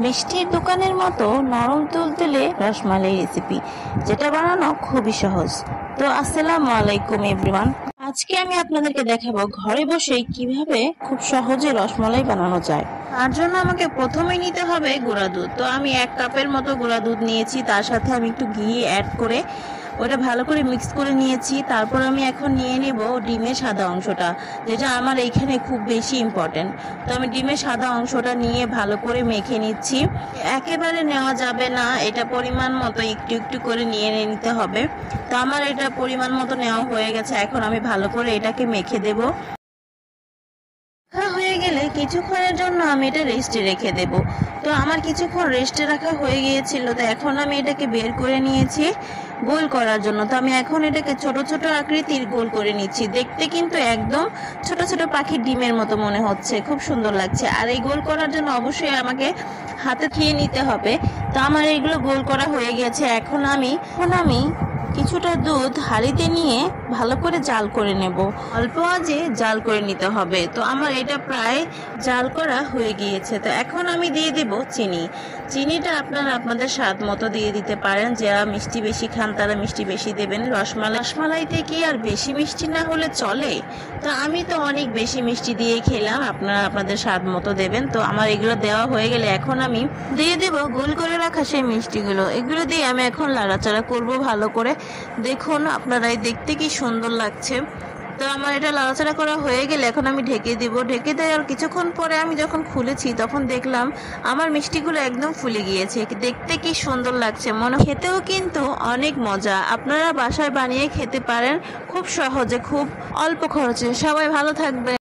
মিষ্টির দোকানের মতো নরম তুলতুলে রসমালাই রেসিপি, যেটা বানানো খুবই সহজ। তো আসসালামু আলাইকুম এভরিওয়ান, আজকে আমি আপনাদেরকে দেখাবো ঘরে বসে কিভাবে খুব সহজে রসমালাই বানানো যায়। তার জন্য আমাকে প্রথমেই নিতে হবে গুঁড়া দুধ। তো আমি 1 কাপের মতো গুঁড়া দুধ নিয়েছি, তার সাথে আমি একটু ঘি অ্যাড করে ওটা ভালো করে মিক্স করে নিয়েছি। তারপর আমি এখন নিয়ে নেব ডিমের সাদা অংশটা, যেটা আমার এইখানে খুব বেশি ইম্পর্টেন্ট। তো আমি ডিমের সাদা অংশটা নিয়ে ভালো করে মেখে নিচ্ছি। একেবারে নেওয়া যাবে না, এটা পরিমাণ মতো একটু একটু করে নিয়ে নিতে হবে। তো আমার এটা পরিমাণ মতো নেওয়া হয়ে গেছে, এখন আমি ভালো করে এটাকে মেখে দেব। হয়ে গেলে কিছুক্ষণের জন্য আমি এটা রেস্টে রেখে দেব। তো আমার কিছুক্ষণ রেস্টে রাখা হয়ে গিয়েছিল, তো এখন আমি এটাকে বের করে নিয়েছি গোল করার জন্য। তো আমি এখন এটাকে ছোট ছোট আকৃতির গোল করে নিচ্ছি। দেখতে কিন্তু একদম ছোট ছোট পাখির ডিমের মতো মনে হচ্ছে, খুব সুন্দর লাগছে। আর এই গোল করার জন্য অবশ্যই আমাকে হাতে খেয়ে নিতে হবে। তো আমার এইগুলো গোল করা হয়ে গেছে। এখন আমি কিছুটা দুধ হাঁড়িতে নিয়ে ভালো করে জাল করে নেব। অল্প আঁচে জাল করে নিতে হবে। তো আমার এটা প্রায় জাল করা হয়ে গিয়েছে। তো এখন আমি দিয়ে দেব চিনি। চিনিটা আপনারা আপনাদের স্বাদ মতো দিয়ে দিতে পারেন। যারা মিষ্টি বেশি খান তারা মিষ্টি বেশি দেবেন। রসমালাইতে কি আর বেশি মিষ্টি না হলে চলে? তো আমি তো অনেক বেশি মিষ্টি দিয়ে খেলাম, আপনারা আপনাদের স্বাদ মতো দেবেন। তো আমার এগুলো দেওয়া হয়ে গেলে এখন আমি দিয়ে দেব গোল করে রাখা সেই মিষ্টিগুলো। এগুলো দিয়ে আমি এখন লাড়াচাড়া করব ভালো করে। দেখুন আপনারাই দেখতে কি সুন্দর লাগছে। তো আমার এটা লাড়াচাড়া করা হয়ে গেলে এখন আমি ঢেকে দিব। ঢেকে দেওয়ার কিছুক্ষণ পরে আমি যখন খুলেছি তখন দেখলাম আমার মিষ্টিগুলো একদম ফুলে গিয়েছে। দেখতে কি সুন্দর লাগছে, খেতেও কিন্তু অনেক মজা। আপনারা বাসায় বানিয়ে খেতে পারেন খুব সহজে, খুব অল্প খরচে। সবাই ভালো থাকবে।